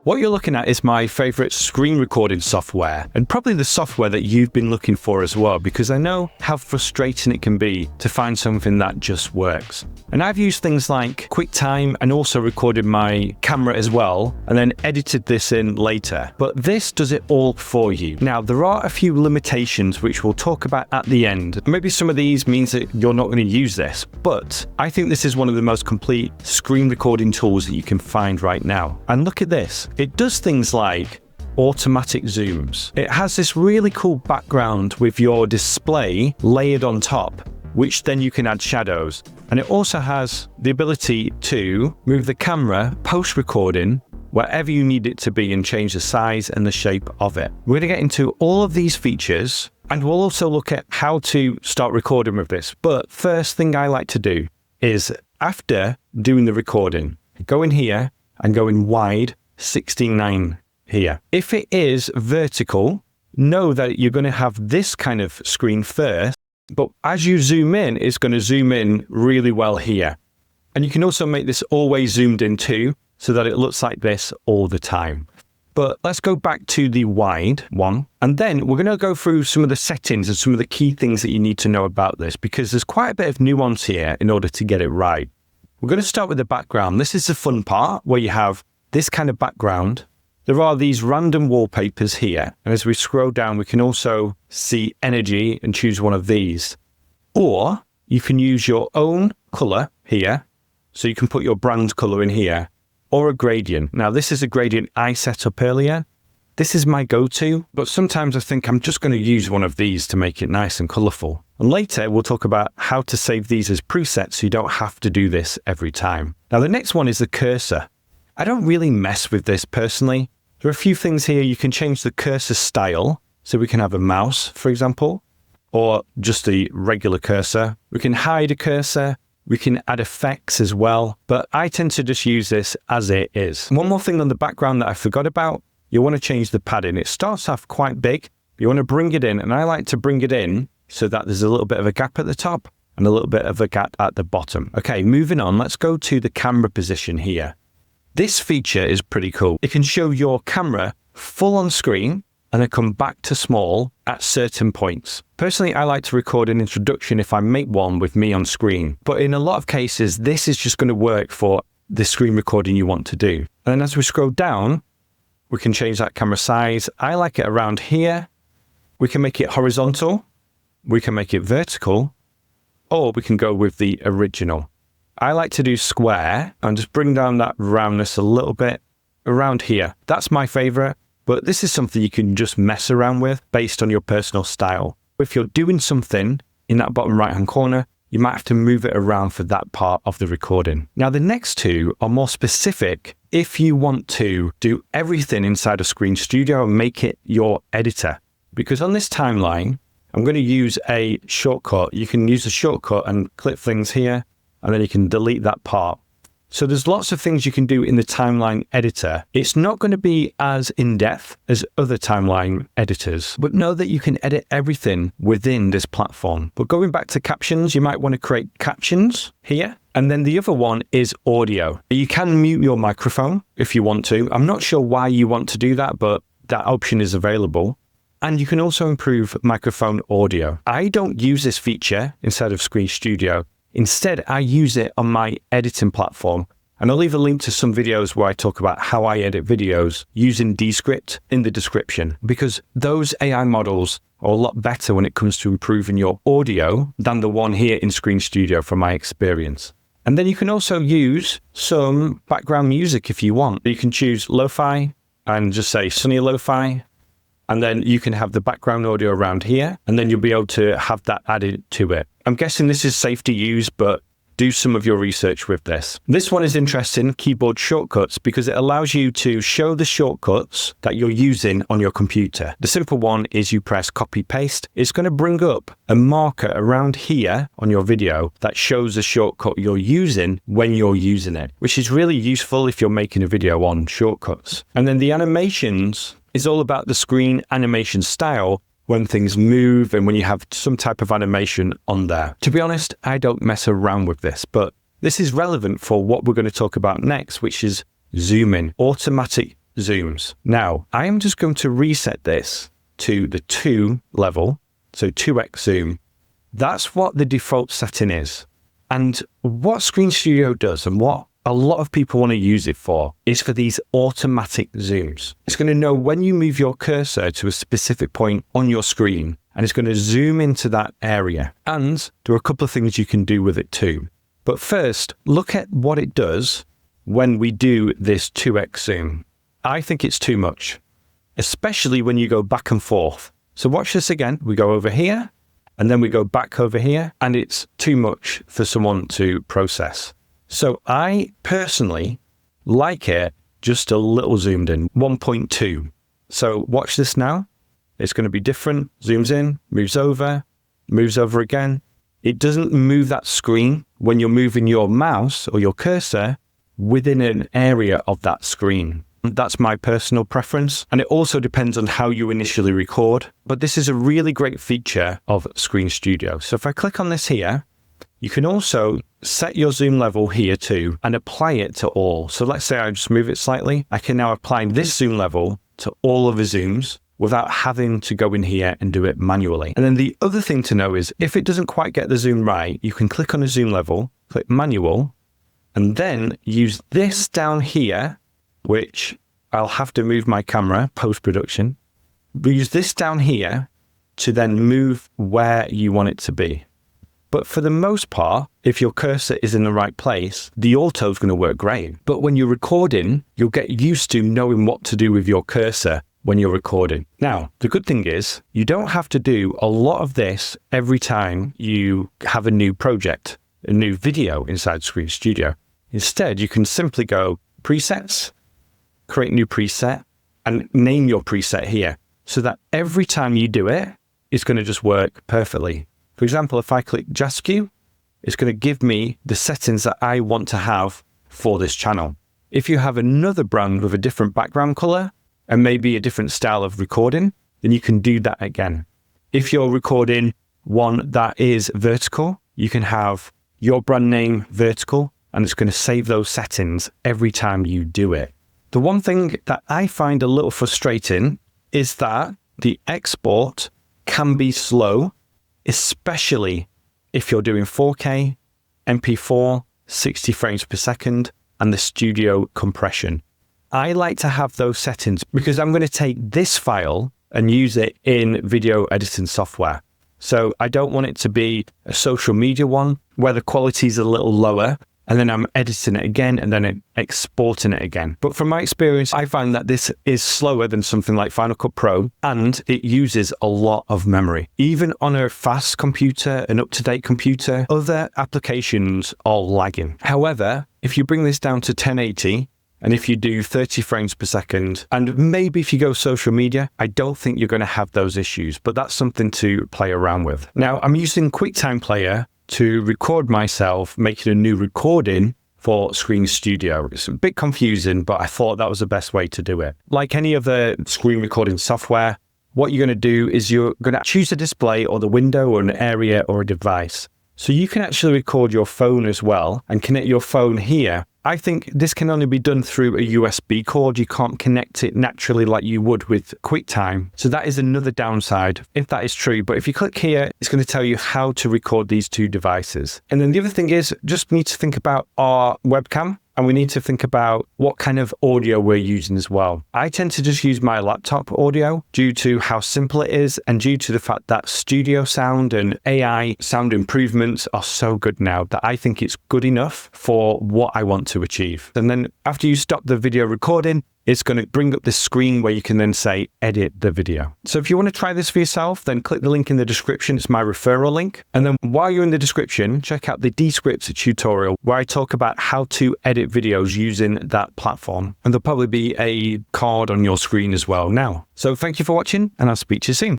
What you're looking at is my favorite screen recording software, and probably the software that you've been looking for as well, because I know how frustrating it can be to find something that just works. And I've used things like QuickTime and also recorded my camera as well, and then edited this in later. But this does it all for you. Now, there are a few limitations which we'll talk about at the end. Maybe some of these means that you're not going to use this, but I think this is one of the most complete screen recording tools that you can find right now. And look at this. It does things like automatic zooms. It has this really cool background with your display layered on top, which then you can add shadows. And it also has the ability to move the camera post-recording wherever you need it to be and change the size and the shape of it. We're going to get into all of these features, and we'll also look at how to start recording with this. But first thing I like to do is, after doing the recording, go in here and go in wide 16:9 here. If it is vertical, know that you're going to have this kind of screen first, but as you zoom in, it's going to zoom in really well here. And you can also make this always zoomed in too, so that it looks like this all the time. But let's go back to the wide one, and then we're going to go through some of the settings and some of the key things that you need to know about this, because there's quite a bit of nuance here in order to get it right. We're going to start with the background. This is the fun part, where you have this kind of background. There are these random wallpapers here, and as we scroll down, we can also see energy and choose one of these. Or you can use your own color here, so you can put your brand color in here, or a gradient. Now, this is a gradient I set up earlier. This is my go-to, but sometimes I think I'm just going to use one of these to make it nice and colorful. And later, we'll talk about how to save these as presets so you don't have to do this every time. Now, the next one is the cursor. I don't really mess with this personally. There are a few things here. You can change the cursor style. So we can have a mouse, for example, or just a regular cursor. We can hide a cursor. We can add effects as well, but I tend to just use this as it is. One more thing on the background that I forgot about, you want to change the padding. It starts off quite big. You want to bring it in, and I like to bring it in so that there's a little bit of a gap at the top and a little bit of a gap at the bottom. Okay, moving on, let's go to the camera position here. This feature is pretty cool. It can show your camera full on screen and then come back to small at certain points. Personally, I like to record an introduction if I make one with me on screen. But in a lot of cases, this is just going to work for the screen recording you want to do. And then as we scroll down, we can change that camera size. I like it around here. We can make it horizontal. We can make it vertical. Or we can go with the original. I like to do square and just bring down that roundness a little bit around here. That's my favorite, but this is something you can just mess around with based on your personal style. If you're doing something in that bottom right-hand corner, you might have to move it around for that part of the recording. Now, the next two are more specific if you want to do everything inside of Screen Studio and make it your editor. Because on this timeline, I'm going to use a shortcut. You can use a shortcut and clip things here, and then you can delete that part. So there's lots of things you can do in the timeline editor. It's not going to be as in-depth as other timeline editors, but know that you can edit everything within this platform. But going back to captions, you might want to create captions here. And then the other one is audio. You can mute your microphone if you want to. I'm not sure why you want to do that, but that option is available. And you can also improve microphone audio. I don't use this feature inside of Screen Studio. Instead, I use it on my editing platform, and I'll leave a link to some videos where I talk about how I edit videos using Descript in the description, because those AI models are a lot better when it comes to improving your audio than the one here in Screen Studio from my experience. And then you can also use some background music if you want. You can choose lo-fi and just say sunny lo-fi. And then you can have the background audio around here, and then you'll be able to have that added to it. I'm guessing this is safe to use, but do some of your research with this. This one is interesting, keyboard shortcuts, because it allows you to show the shortcuts that you're using on your computer. The simple one is you press copy paste. It's going to bring up a marker around here on your video that shows the shortcut you're using when you're using it, which is really useful if you're making a video on shortcuts. And then the animations is all about the screen animation style when things move and when you have some type of animation on there. To be honest, I don't mess around with this, but this is relevant for what we're going to talk about next, which is zoom in, automatic zooms. Now, I am just going to reset this to the 2 level, so 2x zoom. That's what the default setting is. And what Screen Studio does, and what a lot of people want to use it for, is for these automatic zooms. It's going to know when you move your cursor to a specific point on your screen, and it's going to zoom into that area. And there are a couple of things you can do with it too. But first, look at what it does when we do this 2x zoom. I think it's too much, especially when you go back and forth. So watch this again. We go over here, and then we go back over here, and it's too much for someone to process. So I personally like it just a little zoomed in, 1.2. So watch this now. It's going to be different. Zooms in, moves over again. It doesn't move that screen when you're moving your mouse or your cursor within an area of that screen. That's my personal preference. And it also depends on how you initially record. But this is a really great feature of Screen Studio. So if I click on this here, you can also set your zoom level here too and apply it to all. So let's say I just move it slightly. I can now apply this zoom level to all of the zooms without having to go in here and do it manually. And then the other thing to know is if it doesn't quite get the zoom right, you can click on a zoom level, click manual, and then use this down here, which I'll have to move my camera post-production. Use this down here to then move where you want it to be. But for the most part, if your cursor is in the right place, the auto is going to work great. But when you're recording, you'll get used to knowing what to do with your cursor when you're recording. Now, the good thing is you don't have to do a lot of this every time you have a new project, a new video inside Screen Studio. Instead, you can simply go presets, create new preset, and name your preset here so that every time you do it, it's going to just work perfectly. For example, if I click Jaskew, it's going to give me the settings that I want to have for this channel. If you have another brand with a different background color and maybe a different style of recording, then you can do that again. If you're recording one that is vertical, you can have your brand name vertical, and it's going to save those settings every time you do it. The one thing that I find a little frustrating is that the export can be slow, especially if you're doing 4K, MP4, 60 frames per second, and the studio compression. I like to have those settings because I'm going to take this file and use it in video editing software. So I don't want it to be a social media one where the quality is a little lower, and then I'm editing it again and then exporting it again. But from my experience, I find that this is slower than something like Final Cut Pro, and it uses a lot of memory. Even on a fast computer, an up-to-date computer, other applications are lagging. However, if you bring this down to 1080, and if you do 30 frames per second, and maybe if you go social media, I don't think you're going to have those issues, but that's something to play around with. Now, I'm using QuickTime Player to record myself making a new recording for Screen Studio. It's a bit confusing, but I thought that was the best way to do it. Like any other screen recording software, what you're going to do is you're going to choose a display or the window or an area or a device. So you can actually record your phone as well and connect your phone here. I think this can only be done through a USB cord. You can't connect it naturally like you would with QuickTime. So that is another downside, if that is true. But if you click here, it's going to tell you how to record these two devices. And then the other thing is just need to think about our webcam. And we need to think about what kind of audio we're using as well. I tend to just use my laptop audio due to how simple it is and due to the fact that studio sound and AI sound improvements are so good now that I think it's good enough for what I want to achieve. And then after you stop the video recording, it's going to bring up this screen where you can then say, edit the video. So if you want to try this for yourself, then click the link in the description. It's my referral link. And then while you're in the description, check out the Descript tutorial where I talk about how to edit videos using that platform. And there'll probably be a card on your screen as well now. So thank you for watching, and I'll speak to you soon.